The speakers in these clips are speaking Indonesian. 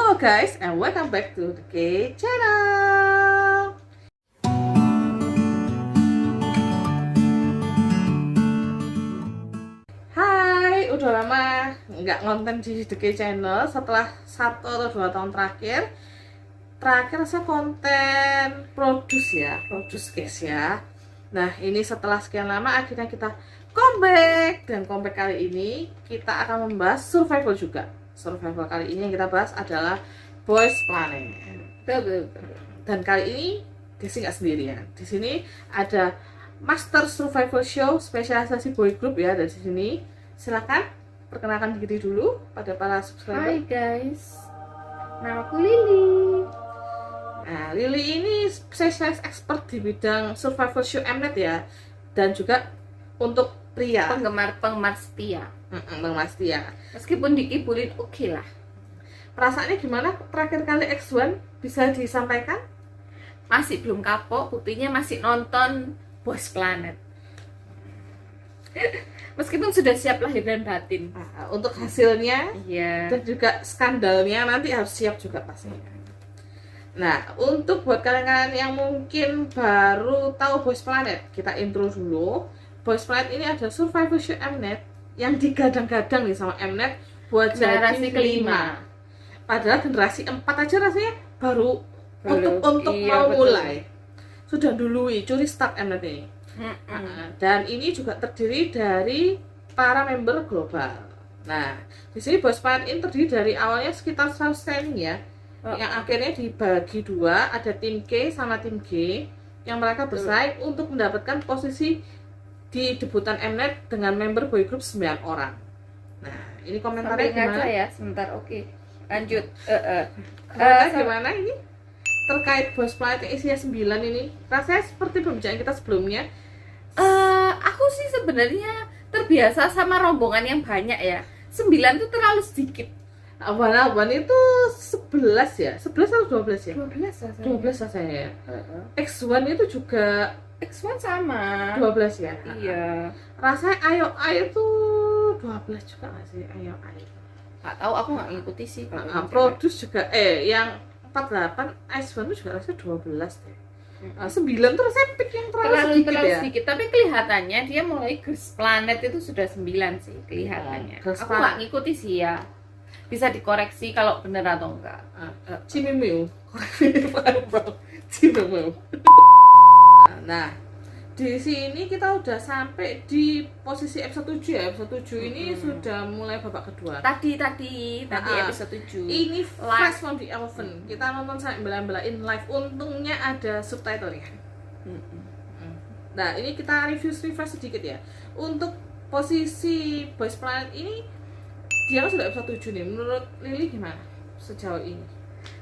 Hello guys, and welcome back to the K channel. Hai, udah lama nggak ngonten di The K channel. Setelah 1 atau 2 tahun terakhir saya konten produce guys ya. Nah, ini setelah sekian lama akhirnya kita comeback, dan comeback kali ini kita akan membahas survival juga. Survival kali ini yang kita bahas adalah Boys Planet. Dan kali ini Desi nggak sendirian. Di sini ada Master Survival Show spesialisasi boy group ya. Dari sini silakan perkenalkan diri dulu pada para subscriber. Hai guys, nama aku Lily. Nah, Lily ini spesialis expert di bidang survival show Mnet ya, dan juga untuk pria Penggemar setia. Penggemar setia. Meskipun dikibulin oke lah. Perasaannya gimana terakhir kali X1 bisa disampaikan? Masih belum kapok, buktinya masih nonton Boys Planet. Meskipun sudah siap lahir dan batin. Untuk hasilnya Iya. dan juga skandalnya nanti harus siap juga pastinya. Nah, untuk buat kalian yang mungkin baru tahu Boys Planet, kita intro dulu. Boys Planet ini ada survival show Mnet yang digadang-gadang nih sama Mnet buat Generasi jadi kelima. Padahal generasi 4 aja rasanya baru untuk Iya, mau betul. mulai. Sudah dului curi start Mnet ini. Dan ini juga terdiri dari para member global. Nah, di sini Boys Planet ini terdiri dari awalnya sekitar 100 standing ya. Yang akhirnya dibagi dua, ada tim K sama tim G yang mereka bersaing untuk mendapatkan posisi di debutan Mnet dengan member boy group 9 orang. Nah, ini komentarnya Sampai ngaca gimana? ya, sebentar. Oke. Lanjut. Komentarnya gimana ini? Terkait Boys Planet yang isinya 9 ini. Rasanya seperti pembicaraan kita sebelumnya. Aku sih sebenarnya terbiasa sama rombongan yang banyak ya. 9 tuh terlalu sedikit. Awan-awan itu 11 ya? 11 atau 12 ya? 12 rasanya. 12 rasanya ya. X1 itu juga X1 sama. 12 ya? Iya. Rasanya ayo tuh 12 juga nggak sih? Ayo. Nggak tahu, aku nggak ngikuti sih kalau Produce juga, yang 48 X1 itu juga rasanya 12 deh. 9 tuh rasanya pick yang terlalu sedikit ya? sedikit, tapi kelihatannya dia mulai Girls Planet itu sudah 9 sih kelihatannya. Girls Aku nggak ngikuti sih ya. Bisa dikoreksi kalau bener atau enggak. Cimimiu. Cimimiu. Nah, di sini kita udah sampai di posisi episode 7 ya. Episode 7 ini sudah mulai babak kedua. Tadi episode 7. Ini Flash from the Elephant. Kita nonton sampai bela-belain live. Untungnya ada subtitlenya. Nah, ini kita refresh sedikit ya. Untuk posisi Boys Planet ini, dia kan sudah episode 7 nih. Menurut Lily gimana sejauh ini?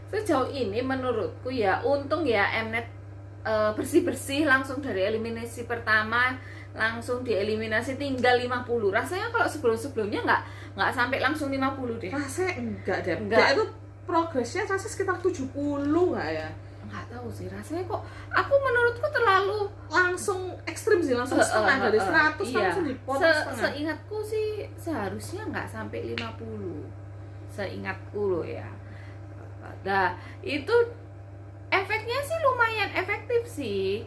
Sejauh ini menurutku ya, untung ya Mnet bersih-bersih langsung dari eliminasi pertama langsung dieliminasi tinggal 50. Rasanya kalau sebelum-sebelumnya nggak sampai langsung 50 deh. Rasanya enggak deh. Enggak. Dia itu progresnya rasanya sekitar 70 nggak ya? Nggak tahu sih, rasanya kok aku menurutku terlalu Langsung ekstrim sih, langsung setengah dari 100 iya. langsung dipotong setengah. Seingatku sih seharusnya nggak sampai 50. Seingatku loh ya. Nah, itu efeknya sih lumayan efektif sih.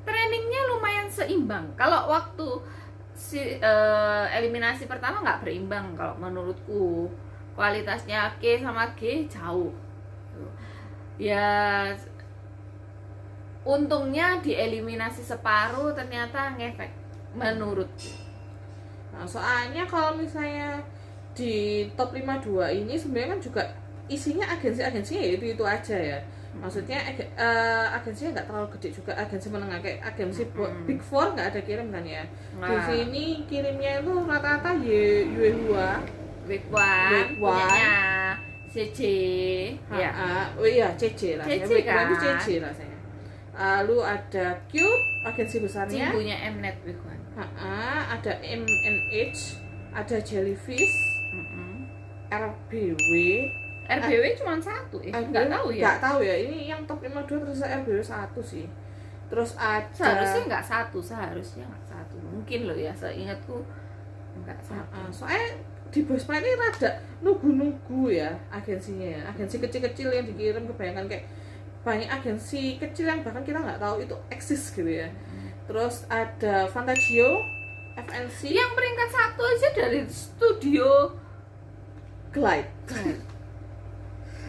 Trainingnya lumayan seimbang. Kalau waktu eliminasi pertama nggak berimbang kalau menurutku. Kualitasnya K sama G jauh. Ya, untungnya dieliminasi separuh ternyata ngefek menurutku. Nah, soalnya kalau misalnya di top 52 ini sebenarnya kan juga isinya agensi-agensinya ya itu aja ya. Maksudnya agensinya nggak terlalu gede juga, agensi menengah kayak agensi Big Four nggak ada kirim kan ya. Di sini kirimnya itu rata-rata Yuehua, Big One punyanya CC ya. Oh iya CC rasanya. CC Big One itu kan? CC rasanya. Lalu ada Cube, agensi besarnya. Cimbunya Mnet Big One. Ada MNH, ada Jellyfish, RBW cuma satu nggak tahu ya. Nggak tahu ya, ini yang top 52 terus RBW 1 sih. Terus ada Seharusnya nggak satu. Mungkin loh ya, seingatku nggak satu. Soalnya di Boysma ini rada nunggu-nunggu ya agensinya ya. Agensi kecil-kecil yang dikirim, kebanyakan kayak banyak agensi kecil yang bahkan kita nggak tahu itu eksis gitu ya. Terus ada Fantagio, FNC, Yang peringkat 1 aja dari studio Glide.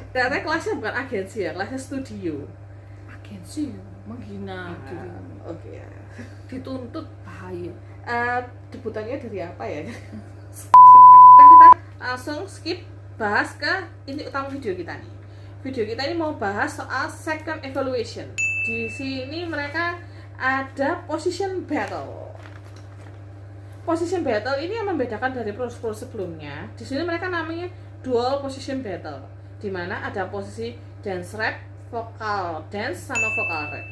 Ternyata kelasnya bukan agensi ya, kelasnya studio. agensi menghina diri. Oke ya. Dituntut bahaya. Debutannya dari apa ya? Kita langsung skip bahas ke inti utama video kita nih. Video kita ini mau bahas soal second evaluation. Di sini mereka ada position battle. Position battle ini yang membedakan dari pro sebelumnya. Di sini mereka namanya dual position battle, di mana ada posisi dance rap, vokal dance sama vokal rap.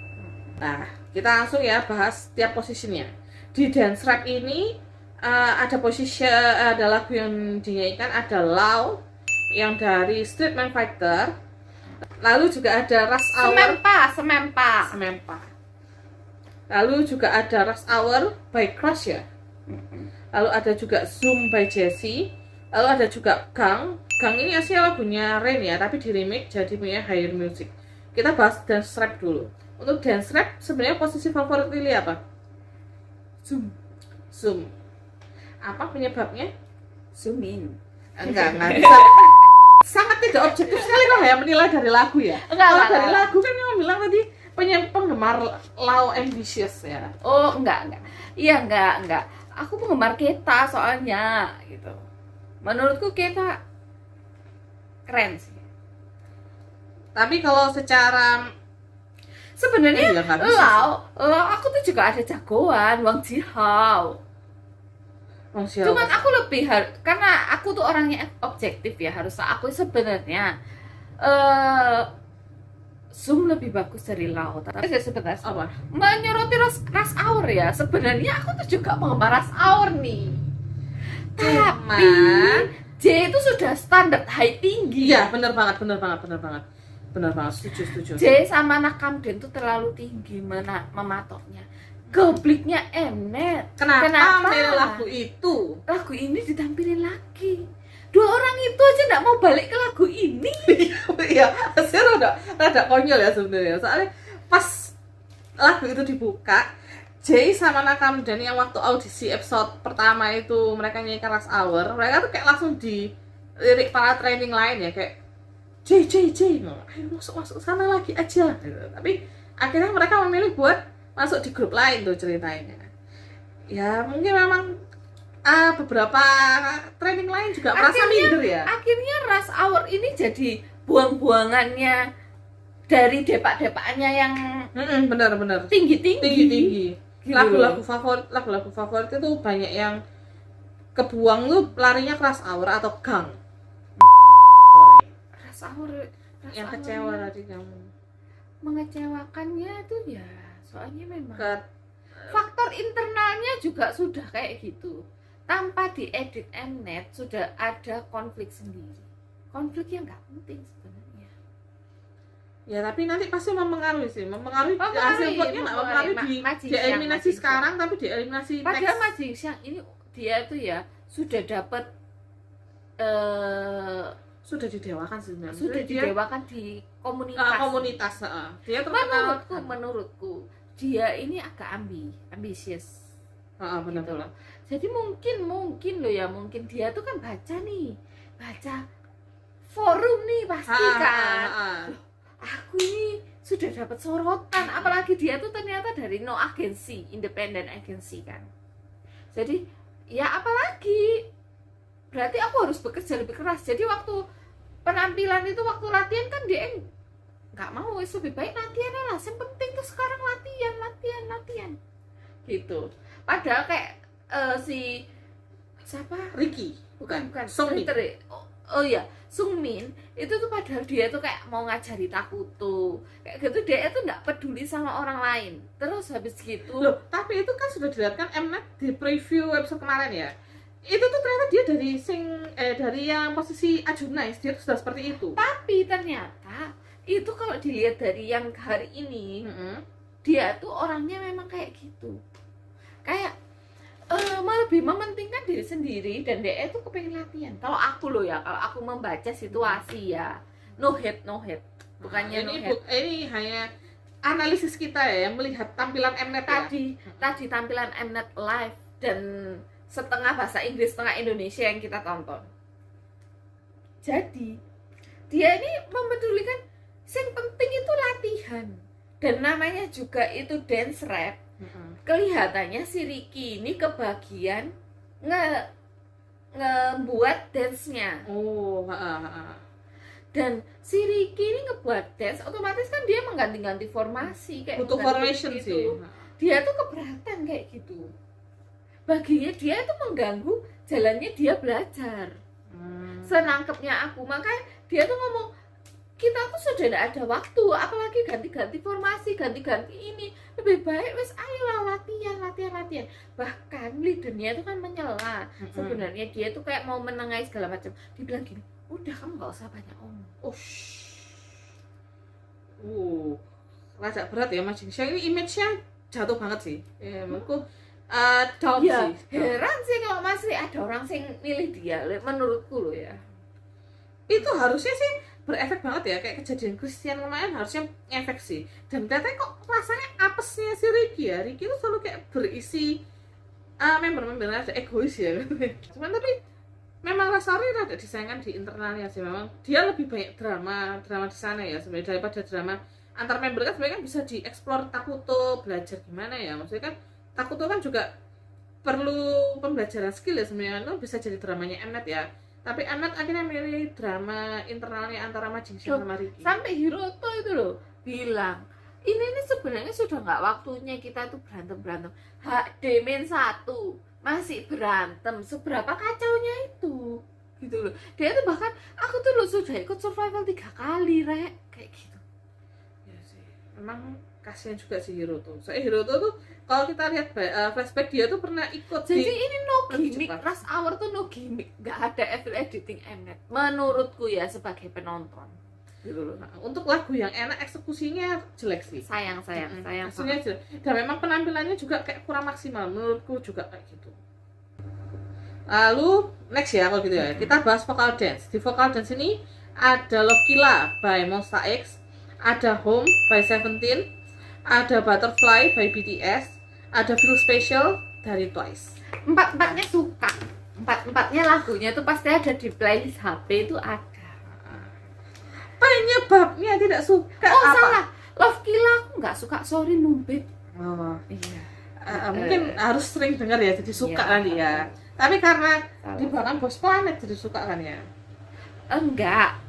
Nah, kita langsung ya bahas tiap posisinya. Di dance rap ini ada ada lagu yang dinyanyikan, ada Law yang dari Streetman Fighter. Lalu juga ada Rush Hour Semempa. Lalu juga ada Rush Hour by Crush ya. Lalu ada juga Zoom by Jessie. Lalu ada juga Gang ini aslinya lagunya Rain ya, tapi di remake jadi punya Higher Music. Kita bahas dance rap dulu. Untuk dance rap sebenarnya posisi favorit Lily apa? Zoom. Apa penyebabnya? Zoom in. Enggak bisa. Sangat tidak objektif sekali kok ya menilai dari lagu ya. Kalau dari lagu kan yang bilang tadi penggemar Low Ambitious ya. Oh, enggak. Iya, enggak. Aku penggemar Keta soalnya gitu. Menurutku Keta keren sih. Tapi kalau secara sebenarnya ya, nggak bisa Lau aku tuh juga ada jagoan Wang Jihao. Cuman aku lebih karena aku tuh orangnya objektif ya, harus aku sebenarnya Zoom lebih bagus dari Lau. Tapi sebentar apa? Menyoroti Rush Hour ya. Sebenarnya aku tuh juga penggemar Rush Hour nih. Tapi J itu sudah standar high tinggi. Iya, benar banget, setuju. J sama Nakamden tuh terlalu tinggi mematoknya. Gobliknya Mnet. Kenapa lagu itu? Lagu ini ditampilin lagi. Dua orang itu aja nggak mau balik ke lagu ini. Iya, saya rada konyol ya sebenarnya. Soalnya pas lagu itu dibuka, Jay sama Nakamden yang waktu audisi episode pertama itu mereka nyanyikan Rush Hour, mereka tuh kayak langsung di lirik para training lain ya, kayak Jay, ayo masuk sana lagi aja gitu. Tapi akhirnya mereka memilih buat masuk di grup lain tuh ceritanya. Ya mungkin memang beberapa training lain juga merasa minder ya. Akhirnya Rush Hour ini jadi buang-buangannya dari depak-depaknya yang benar tinggi. Lagu-lagu favorit itu banyak yang kebuang tuh larinya ke Rush Hour atau Gang. Rush Hour Yang kecewa tadi kamu. Mengecewakannya tuh ya soalnya memang faktor internalnya juga sudah kayak gitu. Tanpa diedit Mnet sudah ada konflik sendiri. Konflik yang nggak penting sebenarnya. Ya tapi nanti pasti mempengaruhi hasil vote-nya nggak mempengaruhi di eliminasi sekarang, tapi di eliminasi padahal Majing Siang ini dia tuh ya sudah dapat sudah didewakan sebenarnya. Sudah didewakan di komunitas. Dia terkenal. Menurutku dia ini agak ambisius. Benar. Gitu loh. Jadi mungkin loh ya, mungkin dia tuh kan baca forum nih pasti kan. Aku ini sudah dapat sorotan, apalagi dia tuh ternyata dari no agency, independent agency kan. Jadi ya apalagi berarti aku harus bekerja lebih keras. Jadi waktu penampilan itu, waktu latihan kan dia nggak mau, lebih baik latihan lah. Yang penting tuh sekarang latihan gitu. Padahal kayak si siapa? Ricky. Bukan. Sungmin. Oh iya, Sungmin itu tuh padahal dia tuh kayak mau ngajari Takuto kayak gitu, dia itu nggak peduli sama orang lain. Terus habis gitu loh, tapi itu kan sudah dilihatkan Mnet di preview episode kemarin ya. Itu tuh ternyata dia dari yang posisi Ajunais, dia tuh sudah seperti itu. Tapi ternyata itu kalau dilihat dari yang hari ini, dia tuh orangnya memang kayak gitu. Kayak lebih mementingkan diri sendiri dan dia itu kepengen latihan. Kalau aku loh ya, kalau aku membaca situasi ya, no hate, bukannya no hate. Ini hanya analisis kita ya, melihat tampilan Mnet ya. Tadi tampilan Mnet live dan setengah bahasa Inggris, setengah Indonesia yang kita tonton. Jadi dia ini mempedulikan, yang penting itu latihan. Dan namanya juga itu dance rap. Kelihatannya si Ricky ini kebagian ngebuat dance-nya. Dan si Ricky ini ngebuat dance, otomatis kan dia mengganti-ganti formasi kayak butuh formation gitu. sih. Dia tuh keberatan kayak gitu. Baginya dia itu mengganggu jalannya dia belajar. Senangkepnya aku, makanya dia tuh ngomong, kita tuh sudah tidak ada waktu, apalagi ganti-ganti formasi, ganti-ganti ini. Lebih baik wes ayolah latihan. Bahkan leadernya itu kan menyela. Sebenarnya dia tuh kayak mau menengahi segala macam. Dibilang gini, udah kamu nggak usah banyak omong. Rada berat ya Mas Jingsha, ini image-nya jatuh banget sih. Ya, menurutku down ya, sih. Heran sih kalau masih ada orang yang milih dia, menurutku loh ya. Itu harusnya sih berefek banget ya, kayak kejadian Christian kemarin harusnya ngefek sih. Dan ternyata kok rasanya apesnya si Ricky ya, Ricky itu selalu kayak berisi member-member ada egois ya. Cuman tapi memang Lastari ada disayangkan di internalnya sih, memang dia lebih banyak drama di sana ya sebenarnya daripada drama antar member. Kan sebenarnya kan bisa dieksplor Takuto, belajar gimana ya, maksudnya kan Takuto kan juga perlu pembelajaran skill ya sebenarnya, itu bisa jadi dramanya Mnet ya. Tapi Mnet akhirnya milih drama internalnya antara Jingsha sama Ricky. Sampai Hiroto itu loh bilang, ini sebenarnya sudah nggak waktunya kita tuh berantem. HD-1 masih berantem, seberapa kacaunya itu gitu loh. Dia tuh bahkan, aku tuh loh sudah ikut survival 3 kali Rek, kayak gitu. Ya sih, memang kasihan juga si Hiroto. Soalnya Hiroto tuh kalau kita lihat flashback dia tuh pernah ikut. Jadi ini no gimmick, Rush Hour tuh no gimmick, nggak ada evil editing Mnet menurutku ya sebagai penonton gitu loh. Nah, untuk lagu yang enak eksekusinya jelek sih. Sayang. Eksekusinya jelek. Dan memang penampilannya juga kayak kurang maksimal menurutku juga kayak gitu. Lalu next ya kalau gitu ya, kita bahas vocal dance. Di vocal dance ini ada Love Killa by Monsta X, ada Home by Seventeen, ada Butterfly by BTS, ada Feel Special dari Twice. Empat-empatnya suka. Empat-empatnya lagunya tuh pasti ada di playlist HP itu ada. Penyebabnya tidak suka apa? Salah. Love Killa aku nggak suka, sorry Mumbit. Iya. Mungkin harus sering dengar ya jadi suka nanti ya. Tapi karena dibawakan Boys Planet jadi suka kan ya? Enggak.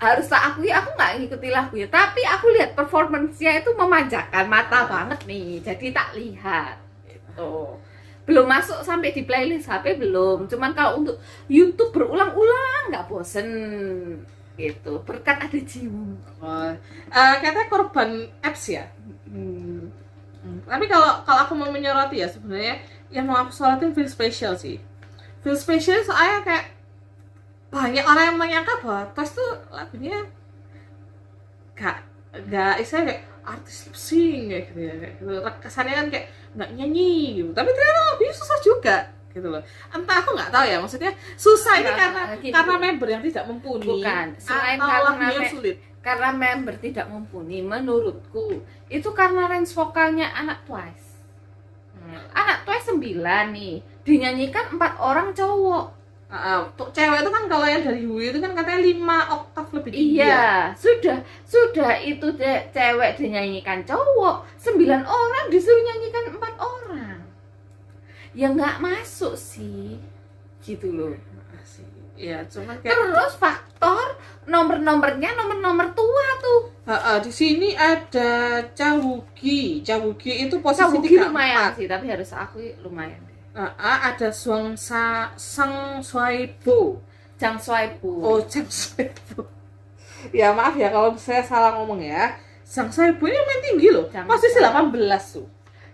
Harus tak akui aku nggak ngikuti lagunya, tapi aku lihat performance-nya itu memanjakan mata banget nih, jadi tak lihat gitu. Belum masuk sampai di playlist HP belum, cuman kalau untuk YouTube berulang-ulang nggak bosen gitu, berkat ada Jiwoo. Katanya korban apps ya. Tapi kalau aku mau menyoroti ya sebenarnya yang mau aku sorotin Feel Special sih. Feel Special soalnya kayak banyak orang yang menyangka bahwa Twice tuh lagunya gak istilahnya kayak artis lip sync kayak gitu ya, kayak gitu. Kesannya kan kayak nggak nyanyi gitu, tapi ternyata lagunya susah juga gitu loh. Entah aku nggak tahu ya, maksudnya susah ini karena member yang tidak mumpuni. Bukan, selain atau lagunya sulit. Karena member tidak mumpuni, menurutku itu karena range vokalnya anak Twice. Anak Twice 9 nih, dinyanyikan 4 orang cowok. Untuk cewek itu kan kalau yang dari Hui itu kan katanya 5 oktav lebih tinggi. Iya, sudah itu cewek dinyanyikan cowok, 9 orang disuruh nyanyikan 4 orang. Ya nggak masuk sih, gitu loh. Iya, cuman kayak terus faktor nomor-nomornya nomor tua tuh. Di sini ada Chabugi itu posisi Chabugi 34. lumayan sih, tapi harus aku lumayan. Ada Sang Swaibo. Jang Swaibo. Oh, Jang Swaibo. Ya maaf ya kalau saya salah ngomong ya. Sang Swaibo ini main tinggi loh. Posisi 18 tuh.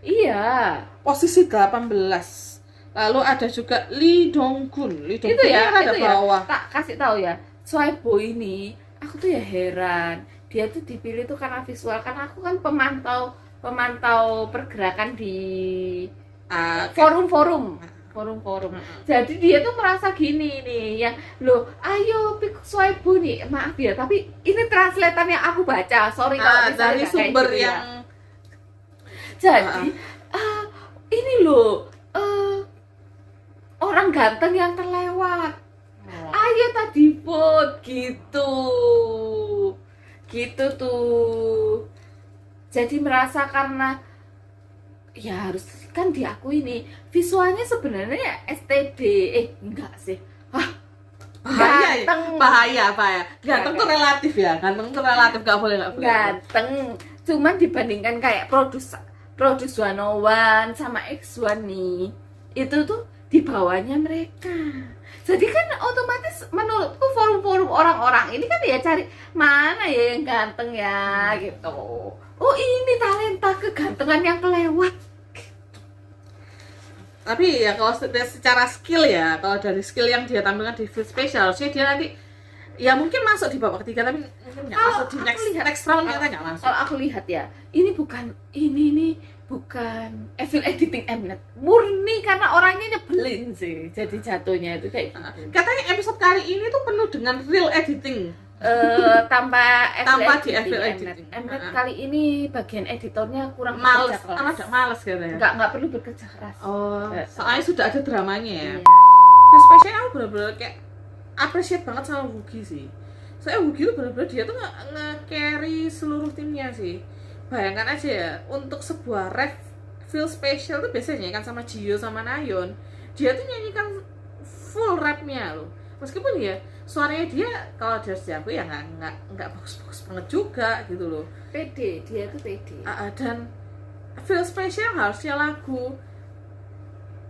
Iya. Posisi 18. Lalu ada juga Lee Donggun. Lee Donggun itu ya, ada itu bawah. Ya. Tak kasih tahu ya. Swaibo ini aku tuh ya heran. Dia tuh dipilih tuh karena visual, karena aku kan pemantau pergerakan di forum-forum. Jadi dia tuh merasa gini nih, yang loh, ayo pick swipe nih, maaf ya, tapi ini translator yang aku baca, sorry kalau misalnya dari nggak sumber kayak gitu yang ya. Jadi ini loh, orang ganteng yang terlewat, ayo tadi vote gitu tuh. Jadi merasa karena ya harus kan diakui nih, visualnya sebenarnya ya STD, enggak sih, bahaya ganteng. ganteng tuh relatif ya, ganteng tuh relatif, nggak boleh Ganteng, cuman dibandingkan kayak Produce 101 sama X1 nih, itu tuh di bawahnya mereka. Jadi kan otomatis menurutku forum-forum orang-orang ini kan ya cari mana ya yang ganteng ya gitu. Oh ini talenta kegantengan yang kelewat. Tapi ya kalau secara skill ya, kalau dari skill yang dia tampilkan di field special, harusnya dia nanti ya mungkin masuk di babak ketiga, tapi mungkin nggak masuk di next round, kita nggak masuk. Kalau aku lihat ya, ini bukan evil editing Mnet, murni karena orangnya nyebelin sih, jadi jatuhnya itu kayak gitu. Katanya episode kali ini tuh penuh dengan real editing, tanpa di evil editing. Mnet kali ini bagian editornya kurang males, bekerja keras. agak males katanya. Nggak perlu bekerja keras. Soalnya sudah ada dramanya ya. Iya. Field special aku bener-bener kayak appreciate banget sama Woogie sih. Soalnya Woogie tuh bener-bener dia tuh nge-carry seluruh timnya sih. Bayangkan aja ya, untuk sebuah field special tuh biasanya kan sama Jio sama Nayeon, dia tuh nyanyikan full rapnya loh. Meskipun ya suaranya dia kalau dari aku ya nggak bagus-bagus banget juga gitu loh. Pede, dia tuh pede. Dan field special harusnya lagu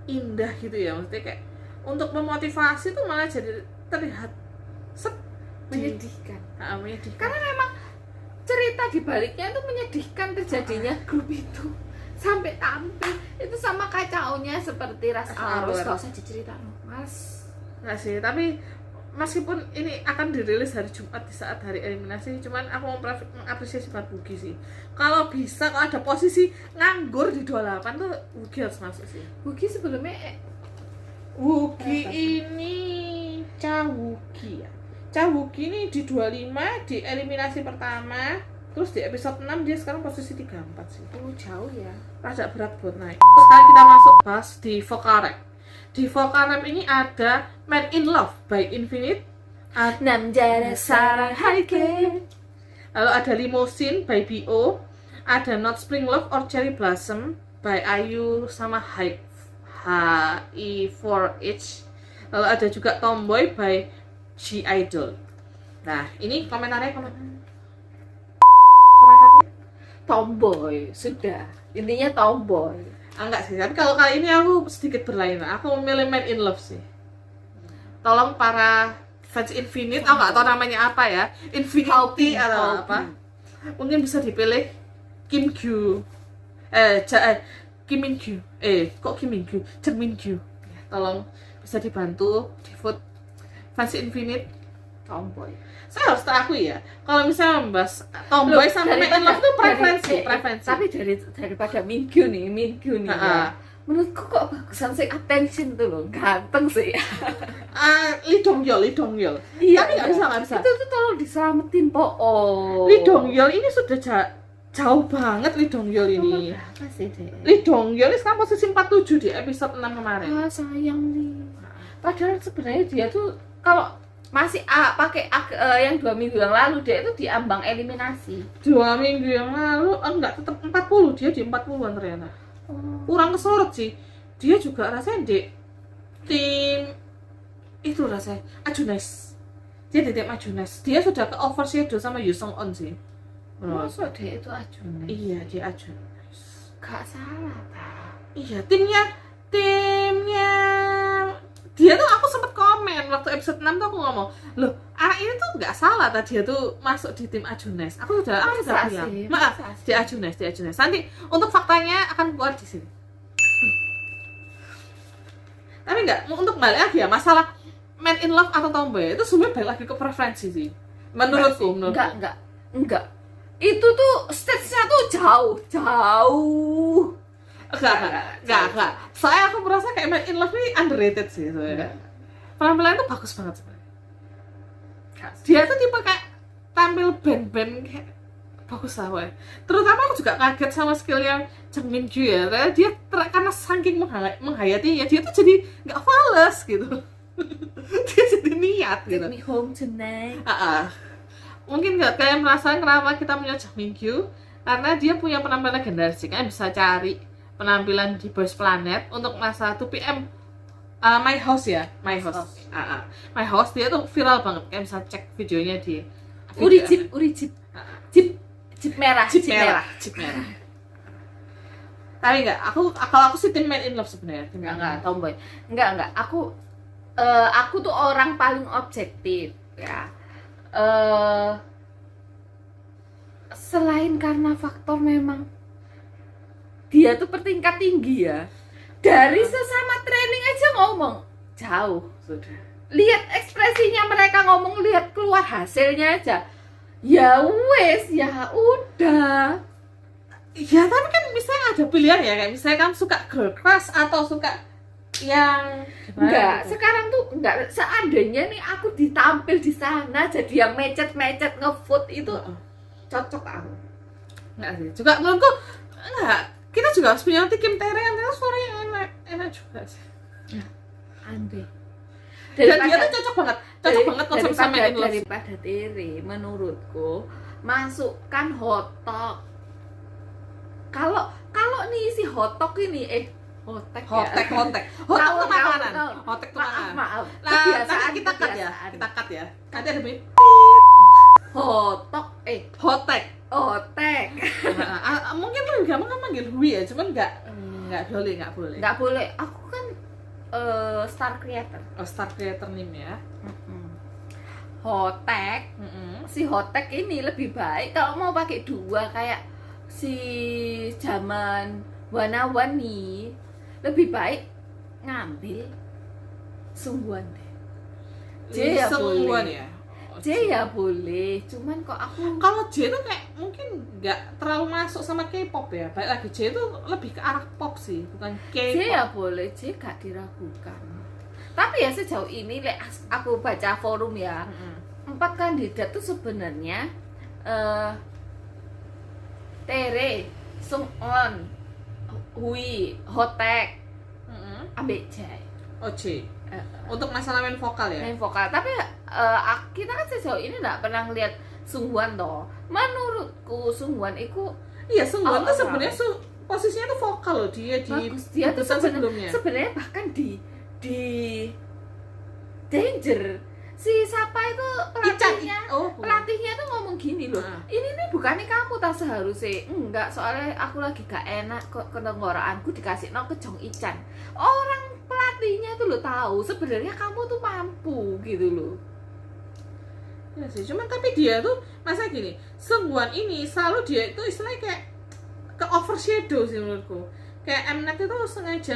indah gitu ya, maksudnya kayak untuk memotivasi tuh malah jadi terlihat menyedihkan. Menyedihkan. Karena memang cerita di baliknya itu menyedihkan terjadinya grup itu sampai tampil itu sama kacaunya seperti Ras Arus. Gak usah diceritain mas. Nggak sih, tapi meskipun ini akan dirilis hari Jumat di saat hari eliminasi, cuman aku mau mengapresiasi buat Woogie sih. Kalau bisa, kalau ada posisi nganggur di 28 tuh Woogie harus masuk sih. Woogie sebelumnya Woogie ini Cawugi ya. Cawugi ini di 25 di eliminasi pertama, terus di episode 6 dia sekarang posisi 34 sih. Oh jauh ya. Agak berat buat naik. Sekarang kita masuk bahas di Vocal. Di Vocal ini ada Man in Love by Infinite, Namjara Sarang Harike, lalu ada Limousine by B.O, ada Not Spring Love or Cherry Blossom by Ayu sama HI4H, lalu ada juga Tomboy by G-Idol. Nah ini komentarnya tomboy, sudah intinya tomboy. Enggak sih, tapi kalau kali ini aku sedikit berlainan. Aku memilih Man in Love sih. Tolong para fans Infinite, aku nggak tahu namanya apa ya, Infinity atau apa, mungkin bisa dipilih Kim Kyu, Kim Min Kyu, kok Kim Min Kyu, Jung Min Kyu. Tolong bisa dibantu di vote fans Infinite Tomboy. Saya harus akui ya, kalau misalnya membahas Tomboy sama Man in Love itu preferensi. Tapi daripada Minggu nih ya, menurutku kok bagusan sih Attention tuh loh, ganteng sih. Lee Dong Yeol. Iya, tapi nggak bisa. Itu tuh tolong diselamatin Lee Dong Yeol ini sudah jauh banget Lee Dong Yeol ini. Apa sih deh? Lee Dong Yeol ini sekarang posisi 47 di episode 6 kemarin. Sayang nih. Padahal sebenarnya dia tuh kalau masih pakai yang 2 minggu yang lalu dia itu diambang eliminasi. 2 minggu yang lalu enggak, tetap 40, dia di 40-an ternyata. Kurang kesorot sih. Dia juga rasanya di tim itu rasanya Ajunes. Dia di tim Ajunes. Dia sudah ke overshadow sama Yoo Sung On sih. Maksud dia itu Ajunes. Iya, dia Ajunes. Gak salah ta. Iya, timnya dia tuh, aku sempet komen waktu episode 6 tuh aku ngomong, loh anak ini tuh nggak salah tadi dia tuh masuk di tim Ajunes. Aku udah bilang, di Ajunes. Nanti untuk faktanya akan keluar di sini. Tapi nggak, untuk balik lagi ya, masalah Man in Love atau Tomboy itu sebenarnya balik lagi ke preferensi sih. Menurutku. Enggak. Itu tuh stage-nya tuh jauh. Enggak. Soalnya aku merasa kayak Made in Love ini underrated sih soalnya. Penampilan itu bagus banget sebenarnya. Dia tuh tipe kayak tampil band-band kayak bagus lah woy. Terutama aku juga kaget sama skillnya Jang Min Kyu ya. Dia karena saking menghayatinya dia tuh jadi nggak fales gitu. Dia jadi niat gitu. Take me home tonight. Mungkin nggak kalian merasakan kenapa kita punya Jang Min Kyu, karena dia punya penampilan legendaris. Kalian bisa cari penampilan di Boys Planet untuk masa 2PM My House ya, My House dia tuh viral banget. Kalian bisa cek videonya di Jeep merah. Tapi kalau aku sih tim Made in Love sebenarnya. Enggak, tomboy. Enggak. Aku tuh orang paling objektif ya. Selain karena faktor memang dia tuh bertingkat tinggi ya. Dari sesama training aja ngomong jauh sudah. Lihat ekspresinya mereka ngomong, lihat keluar hasilnya aja. Ya wes, ya udah. Ya tapi kan misalnya ada pilihan ya, kayak misalnya kamu suka girl crush atau suka yang enggak gitu. Sekarang tuh enggak, seandainya nih aku ditampil di sana jadi yang mecet ngefoot itu cocok aku. Enggak sih. Juga menurutku enggak. Kita juga harus punya nanti Kim Tae-ri yang suaranya enak juga sih. Aneh. Dan dia tuh cocok banget konsep sama Made in Love. Daripada Tere, menurutku masukkan hotok. Kalau nih si hotok ini hotek tuh makanan. Hotek tuh makanan. Maaf. Nah, kita cut ya. Nanti ada bunyi hotok hotek. Mungkin lebih gampang kan manggil Hui ya, cuman nggak boleh. Nggak boleh. Aku kan star creator. Star creator name ya. Hotek. Si hotek ini lebih baik kalau mau pakai dua kayak si zaman Wanawani, lebih baik ngambil Sungguan deh. Sungguan ya. J ya boleh, cuman kok aku kalau J itu kayak mungkin nggak terlalu masuk sama K-pop ya. Baik lagi J itu lebih ke arah pop sih, bukan K-pop. J ya boleh, J gak diragukan. Tapi ya sejauh ini aku baca forum ya, 4 kandidat tuh sebenarnya Tere, Sungwon, Hui, Hotek, ambil J. Oh J. Untuk masalah main vokal ya. Main vokal. Tapi kita kan sejauh ini nggak pernah ngeliat Sungwon toh. Menurutku Sungwon itu Sungwon tuh sebenarnya posisinya tuh vokal loh, dia bagus. Dia tuh sebenarnya bahkan di Danger si siapa itu pelatihnya tuh ngomong gini loh, ini nih bukannya kamu tak seharusnya enggak, soalnya aku lagi gak enak kok tenggorokanku dikasih ke Jong Ichan. Orang pelatihnya tuh lo tahu sebenarnya kamu tuh mampu gitu loh. Ya sih, cuman tapi dia tuh masa gini, Sungwon ini selalu dia itu istilahnya kayak ke overshadow sih menurutku. Kayak Mnet itu sengaja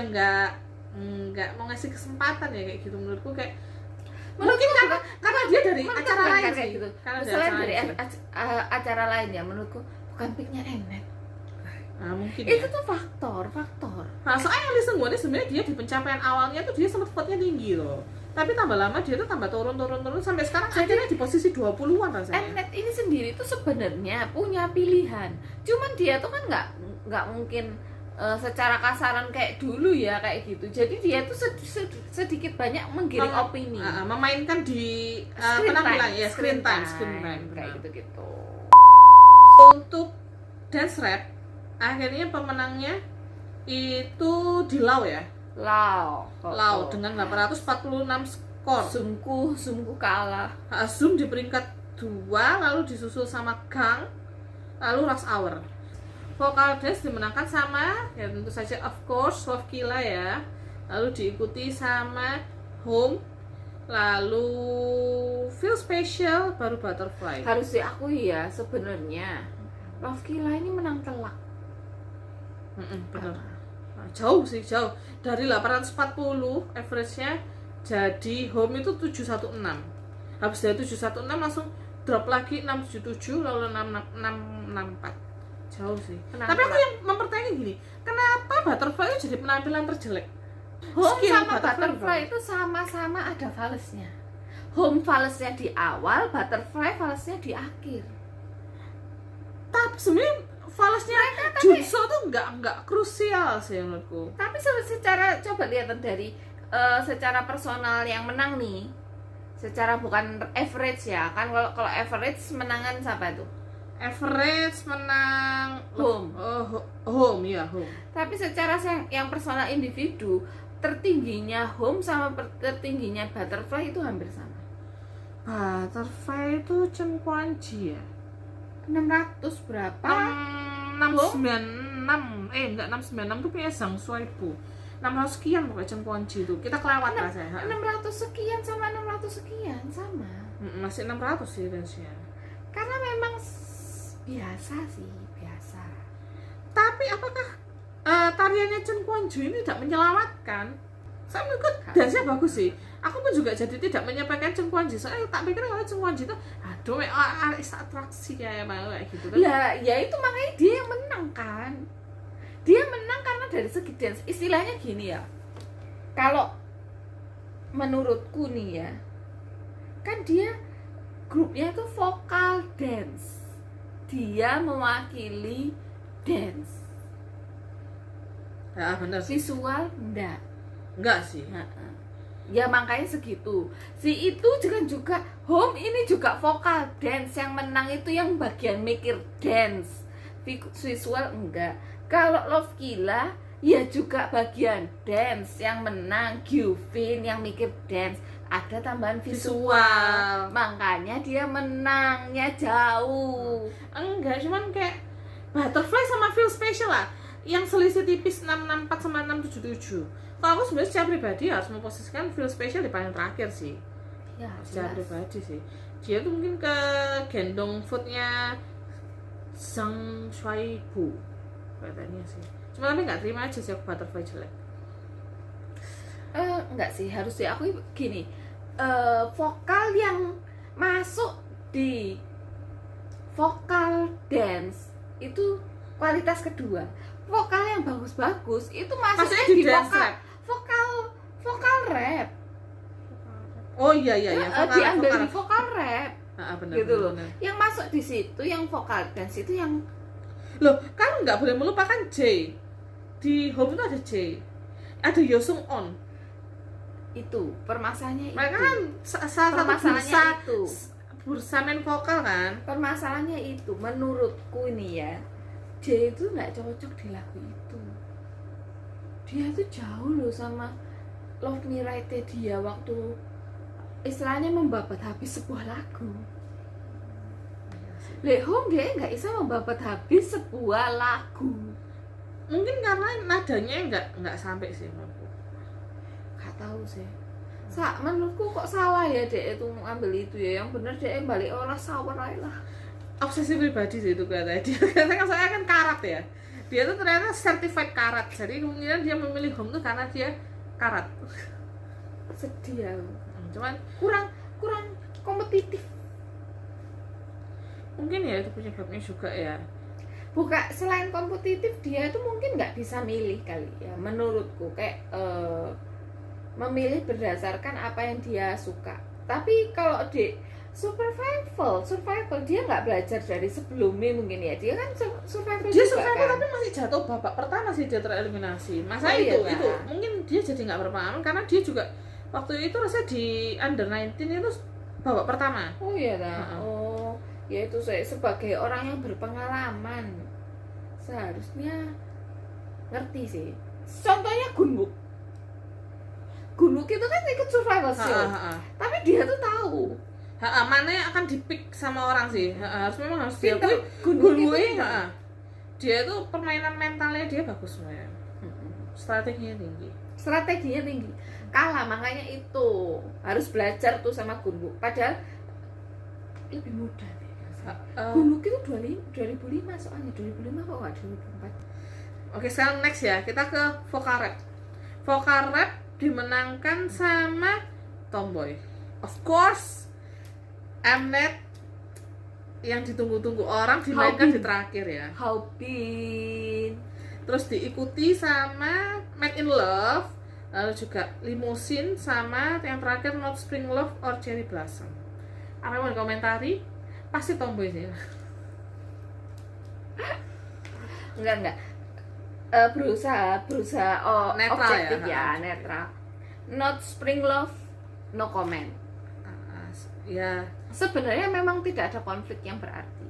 nggak mau ngasih kesempatan ya kayak gitu menurutku, kayak mungkin karena dia dari acara lain sih gitu. Selain dari acara lain ya menurutku bukan picknya Mnet. Mungkin itu ya. tuh faktor. Nah soalnya Lee Seung-won ini sebenarnya dia di pencapaian awalnya tuh dia sempat vote-nya tinggi loh, tapi tambah lama dia tuh tambah turun sampai sekarang akhirnya di posisi 20-an rasanya. Mnet ini sendiri tuh sebenarnya punya pilihan, cuman dia tuh kan nggak mungkin secara kasaran kayak dulu ya kayak gitu. Jadi dia tuh sedikit banyak menggiring opini, memainkan di penampilan ya, screen time kayak gitu. Untuk dance rap akhirnya pemenangnya itu di Lau ya. Lau dengan 846 skor. Sungguh kalah. Zoom di peringkat 2, lalu disusul sama Gang, lalu Rush Hour. Vokal dance dimenangkan sama ya tentu saja of course Love Killa ya, lalu diikuti sama Home, lalu Feel Special, baru Butterfly. Harus diakui ya sebenarnya Love Killa ini menang telak. Benar. Jauh dari 840 average-nya jadi Home itu 716. Habis dari 716 langsung drop lagi 677 lalu 664. Jauh sih. Tapi aku yang mempertanyakan gini, kenapa kenapa Butterfly itu jadi penampilan terjelek? Home Skill sama Butterfly bang. itu sama-sama ada falesnya. Home falesnya di awal, Butterfly falesnya di akhir. Tapi sebenarnya falasnya Junso tuh nggak krusial sih menurutku. Tapi secara coba lihat dari secara personal yang menang nih, secara bukan average ya kan, kalau average menangan siapa tuh? Average menang Home. Home ya home. Tapi secara yang personal individu, tertingginya Home sama tertingginya Butterfly itu hampir sama. Butterfly itu Chen Kuan-ji ya. 600 berapa? 696 enggak 696 tuh punya Zhang Shuaibu. 600 sekian pokoknya Chen Kuan-ji itu. Kita kelewat rasanya. 600 sekian sama 600 sekian sama. Masih 600 sih range-nya. Karena memang biasa sih, biasa. Tapi apakah tariannya Chen Kuan-ji ini tidak menyelamatkan? Saya menurut dance-nya bagus sih. Aku pun juga jadi tidak menyampaikan Chen Kuan-ji. Soalnya tak pikir kalau Chen Kuan-ji itu aduh atraksi kayak gitu kan. Ya itu makanya dia yang menang kan. Dia menang karena dari segi dance. Istilahnya gini ya. Kalau menurutku nih ya, kan dia grupnya itu vokal dance. Dia mewakili dance. Ya benar sih. Visual Enggak sih. Ya makanya segitu. Si itu juga Home ini juga vokal dance. Yang menang itu yang bagian mikir dance. Visual enggak. Kalau Love Gila ya juga bagian dance. Yang menang Gyuvin yang mikir dance. Ada tambahan visual. Makanya dia menangnya jauh. Enggak, cuman kayak Butterfly sama Feel Special lah. Yang selisih tipis 664 sama 677. Kalau aku sebenarnya secara pribadi harus memposisikan Feel Special di paling terakhir sih. Ya, secara pribadi sih. Dia tuh mungkin ke gendong footnya Zhang Shuaibu katanya sih. Cuma tapi nggak terima aja sih aku Butterfly jelek. Enggak sih, harus diakui gini. Vokal yang masuk di vokal dance itu kualitas kedua. Vokal yang bagus-bagus itu masuknya di vokal rap. Oh iya Diambil di vokal rap. Benar, gitu loh. Benar. Yang masuk di situ yang vokal dance itu yang loh, kan nggak boleh melupakan J. Di Home itu ada J. Ada Yosung On. Itu permasalahannya. Mereka kan salah satu bursa main vokal kan. Permasalahannya itu menurutku ini ya, dia itu nggak cocok di lagu itu. Dia tuh jauh loh sama Love Me Right dia waktu istilahnya membabat habis sebuah lagu. Home dia nggak bisa membabat habis sebuah lagu. Mungkin karena nadanya nggak sampai sih menurutku. Gak tahu sih. Menurutku kok salah ya dia itu ngambil itu ya. Yang bener dia balik olah sawar aja lah. Obsesi pribadi sih itu katanya. Dia katanya saya kan karat ya. Dia tuh ternyata certified karat. Jadi kemungkinan dia memilih Home tuh karena dia karat. Sedih ya. Cuman kurang kompetitif. Mungkin ya itu penyebabnya juga ya. Bukan, selain kompetitif dia itu mungkin nggak bisa milih kali ya menurutku, kayak memilih berdasarkan apa yang dia suka. Tapi kalau di survival dia nggak belajar dari sebelumnya mungkin ya. Dia kan survival dia juga survival kan. Tapi masih jatuh babak pertama sih dia tereliminasi. Masa Oh, itu iya, itu mungkin dia jadi nggak berpengalaman karena dia juga waktu itu rasanya di under 19 itu babak pertama. Oh iya lah. Oh ya itu saya sebagai orang yang berpengalaman seharusnya ngerti sih. Contohnya Gunwook itu kan ikut survival show. Tapi dia tuh tahu mana yang akan dipick sama orang sih. Memang harus diakui Gunwook itu dia itu permainan mentalnya dia bagus sebenarnya. Strateginya tinggi. Kalah, makanya itu harus belajar tuh sama Gunwook. Padahal lebih muda nih. Gunwook itu 2005 soalnya. 2005 kok nggak 2004. Oke, sekarang next ya, kita ke vokal rap. Vokal rap dimenangkan sama Tomboy. Of course, Mnet yang ditunggu-tunggu orang dimainkan di terakhir ya. Haobin. Terus diikuti sama Made in Love, lalu juga Limousine, sama yang terakhir Not Spring Love or Cherry Blossom. Apa yang mau dikomentari? Pasti tomboy sih. Enggak. Berusaha Netral objektif ya? netral. Not Spring Love, no comment. Ya, Sebenarnya memang tidak ada konflik yang berarti.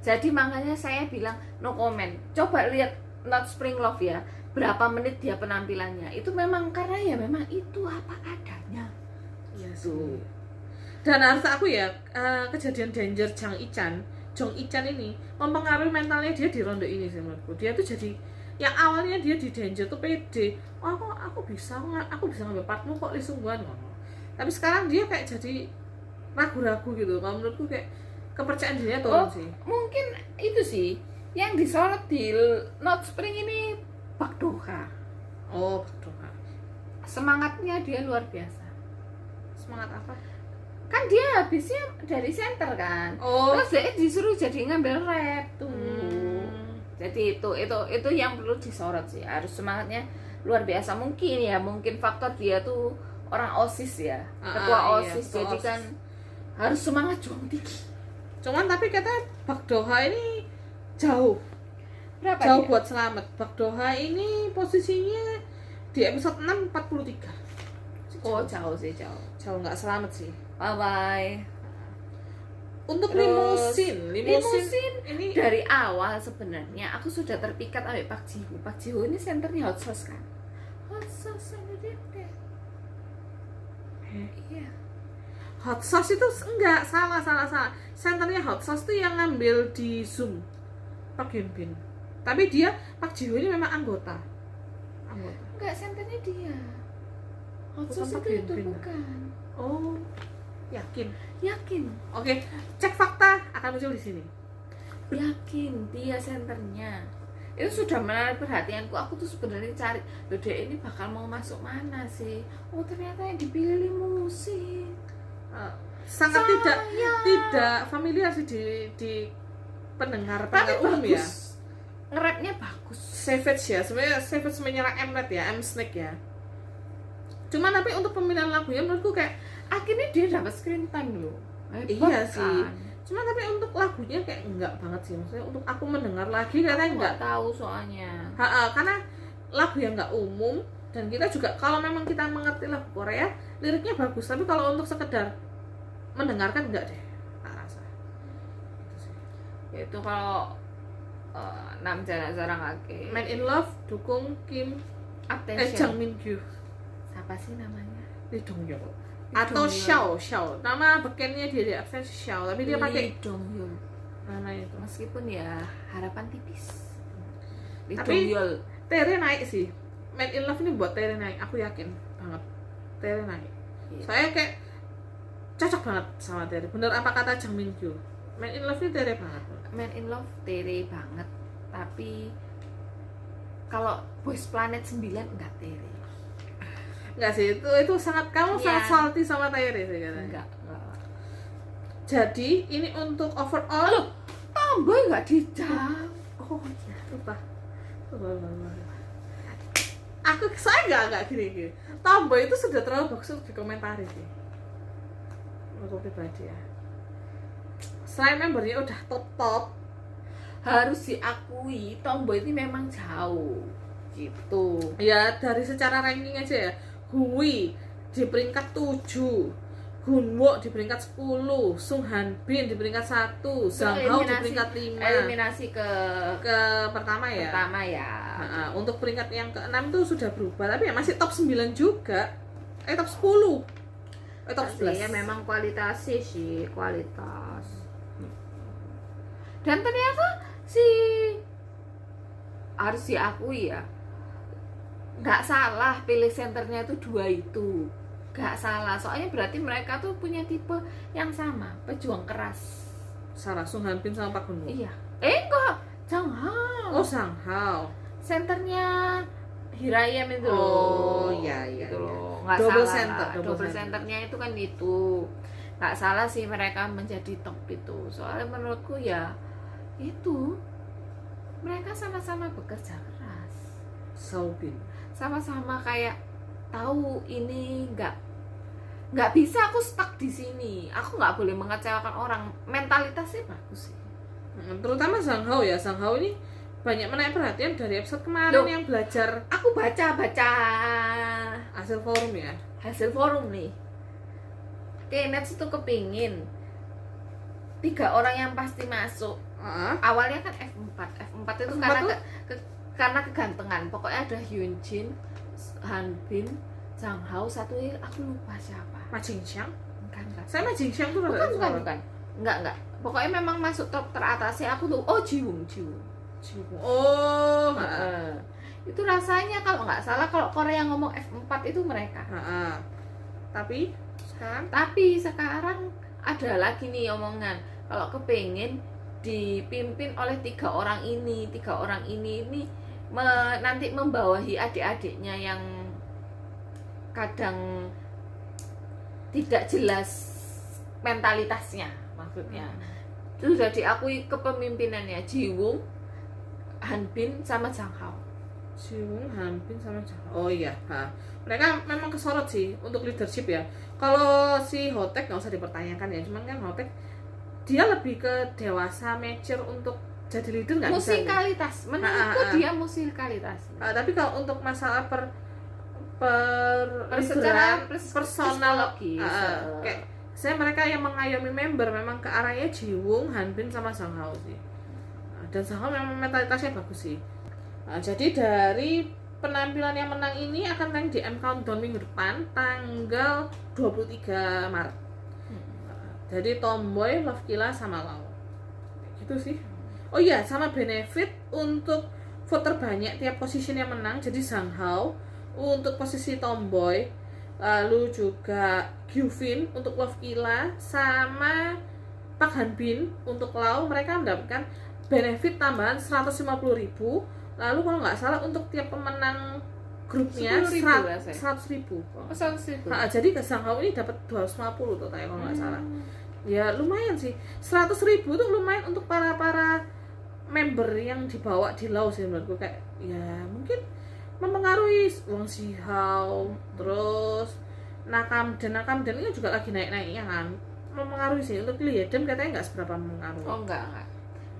Jadi makanya saya bilang no comment. Coba lihat Not Spring Love ya, berapa menit dia penampilannya. Itu memang karena ya memang itu apa adanya. iya sih. Dan harus aku ya, kejadian danger Jong Ichan ini mempengaruhi mentalnya dia di ronde ini sih menurutku. Dia tuh jadi yang awalnya dia di danger tuh pede, oh, aku bisa ngambil partmu kok Lisungguan ngomong. Tapi sekarang dia kayak jadi ragu-ragu gitu. Kalau menurutku kayak kepercayaan dirinya turun sih. Mungkin itu sih yang disorot di Not Spring ini Bak Do-ha. Oh, betul. Semangatnya dia luar biasa. Semangat apa? Kan dia habisnya dari center kan. Oh, Terus dia disuruh jadi ngambil rap tuh. Jadi itu yang perlu disorot sih. Harus semangatnya luar biasa. Mungkin faktor dia tuh orang OSIS ya. Ketua iya, OSIS. ketua Jadi OSIS. kan harus semangat juang tinggi. Cuman tapi katanya Bak Do-ha ini jauh Berapa jauh dia? buat selamat. Bak Do-ha ini posisinya di episode 6 43. Oh, jauh sih, jauh. Jauh nggak selamat sih. Bye bye. Untuk Terus, Limousine ini dari awal sebenarnya aku sudah terpikat sama Pak Ji-woo. Pak Ji-woo ini senternya hot sauce kan? Hot sauce and the Iya. hot sauce itu enggak, salah. Senternya hot sauce tuh yang ngambil di Zoom Pak Hyun-bin. Tapi dia Pak Ji-woo ini memang anggota. Enggak, senternya dia. Hot Bukan sauce Pak itu Hyun-bin. bukan. Oh, yakin. Yakin. Oke, cek fakta akan muncul di sini. Yakin dia senternya. Itu sudah menarik perhatianku. Aku tuh sebenarnya cari, loh dia ini bakal mau masuk mana sih? Oh, ternyata yang dipilih Limousine. Sangat Sayang. tidak familiar sih di pendengar Tapi umum ya. bagus. Nge-rapnya bagus. Savage ya, sebenarnya Savage menyerang Mnet ya, M-Snake ya. Cuman tapi untuk pemilihan lagunya menurutku kayak Akhirnya dia dapat screen time loh. Hebat iya sih. kan? Cuman tapi untuk lagunya kayak enggak banget sih. Maksudnya untuk aku mendengar lagi katanya Aku enggak. nggak tahu soalnya. Karena lagu yang enggak umum dan kita juga kalau memang kita mengerti lagu Korea, liriknya bagus. Tapi kalau untuk sekedar mendengarkan enggak deh, tak rasa. Itu sih. Yaitu kalau Namja Sarangake. Man in Love dukung Jang Attention. Min Kyu, Siapa sih namanya? Lee Dong Yeol Lee atau Dong Yeol. Xiao. Nama bekennya dia di absen Xiao, tapi dia pakai Lee Dong Yeol. nama itu. Meskipun ya harapan tipis. Lee Tapi- Dong Yeol. Tere naik sih. Man in Love ini buat Tere naik, aku yakin banget. Tere naik. Iya. Saya kayak cocok banget sama Tere. Bener apa kata Jang Min Kyu? Man in Love ini Tere banget. Man in Love Tere banget. Tapi kalau Boys Planet 9 enggak Tere. Enggak sih, itu sangat kamu Iya. sangat salty sama Tere sih katanya. Enggak. Jadi ini untuk overall. Halo, Tomboy enggak dijawab. Oh iya, lupa. Saya nggak gini. Tomboy itu sudah terlalu bagus untuk dikomentari sih. Untuk pribadi ya. Selain membernya udah top, Harus diakui Tomboy ini memang jauh gitu. ya dari secara ranking aja ya. Hui di peringkat 7, Gunwo di peringkat 10, Sung Han Bin di peringkat 1, Zhang Hao di peringkat 5. Eliminasi ke Ke pertama ya. pertama ya. Nah, untuk peringkat yang ke-6 itu sudah berubah, tapi ya masih top 9 juga. Top 10. Top 11. Ya memang kualitasnya sih, kualitas. Dan ternyata harus diakui ya, nggak salah pilih senternya itu 2 itu, nggak salah. Soalnya berarti mereka tuh punya tipe yang sama, pejuang keras. Salah, Sung Han Bin sama Pak Gunwo. Iya. Enggak, jangan. Oh, Zhang Hao. Senternya Hirayam itu loh. Oh, iya, iya, Gitu iya. loh. Nggak Double salah. center, double Double center. centernya itu kan itu. Nggak salah sih mereka menjadi top itu. Soalnya menurutku ya itu mereka sama-sama bekerja keras, Saubin. sama-sama kayak tahu ini nggak bisa aku stuck di sini, aku nggak boleh mengecewakan orang, mentalitasnya bagus sih. Terutama Sang Hao ya, Sang Hao ini banyak menarik perhatian dari episode kemarin Loh. yang belajar Aku baca hasil forum ya. hasil forum nih, Kenneth itu kepingin 3 orang yang pasti masuk. Heeh. Awalnya kan F4 itu F4 karena tuh? karena kegantengan. Pokoknya ada Hyun Jin, Han Bin, Sang Hao, satu lagi aku lupa siapa. Ma Jingxiang. Bukan. Saya Ma Jingxiang tuh Bukan. Enggak. Pokoknya memang masuk top teratasnya aku tuh. Oh, Jiwung. Oh, Heeh. Itu rasanya kalau nggak salah kalau Korea ngomong F4 itu mereka. heeh. Tapi sekarang Tapi sekarang ada lagi nih omongan kalau kepengen dipimpin oleh 3 orang ini nanti membawahi adik-adiknya yang kadang tidak jelas mentalitasnya, maksudnya itu sudah diakui kepemimpinannya Jiwung, Hanbin sama Jang Hao. Jiwung, Han Bin sama Jang. Oh iya, mereka memang kesorot sih untuk leadership ya. Kalau si Hotek nggak usah dipertanyakan ya, cuman kan Hotek dia lebih ke dewasa, mature untuk jadi leader nggak bisa. Musikalitas, menurutku dia musikalitas. Tapi kalau untuk masalah Secara personal, psikologis, kayak saya mereka yang mengayomi member memang ke arahnya Jiwung, Han Bin sama Sang Hao sih. Dan Sang Hao memang mentalitasnya bagus sih. Jadi dari penampilan yang menang ini akan tayang di M Countdown minggu depan tanggal 23 Maret. Jadi Tomboy, Love Killa sama Lau. Gitu sih. Oh iya, sama benefit untuk vote terbanyak tiap position yang menang. Jadi Sang Hao untuk posisi Tomboy, lalu juga Gyufin untuk Love Killa sama Park Han Bin untuk Lau. Mereka mendapatkan benefit tambahan 150.000. Lalu kalau nggak salah untuk tiap pemenang grupnya 100.000. Jadi ke Sang Hao ini dapat 250 total kalau nggak salah. Ya lumayan sih, 100.000 tuh lumayan untuk para member yang dibawa di Lau sih menurutku. Kayak ya mungkin mempengaruhi Wang Zihao, terus Nakamden ini juga lagi naik-naiknya kan, mempengaruhi sih. Untuk Liedem katanya nggak seberapa mempengaruhi. Oh enggak.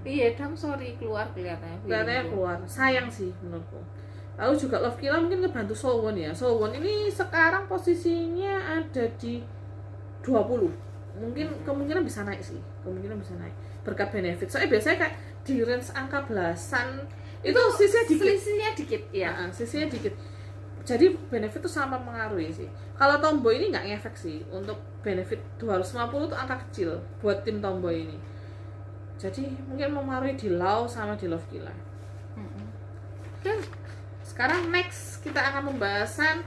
Liedem sorry keluar kelihatannya keluar, sayang sih menurutku. Lalu juga Love Killa mungkin ngebantu Sowon ya. Sowon ini sekarang posisinya ada di 20. Mungkin kemungkinan bisa naik sih, berkat benefit. Soalnya biasanya kayak di range angka belasan itu selisihnya dikit ya. Sisinya dikit. Jadi benefit itu sangat mempengaruhi sih. Kalau Tomboy ini nggak ngefek sih. Untuk benefit 250 itu angka kecil buat tim Tomboy ini. Jadi mungkin mempengaruhi di Lau sama di Love Killa. Dan sekarang next kita akan membahasan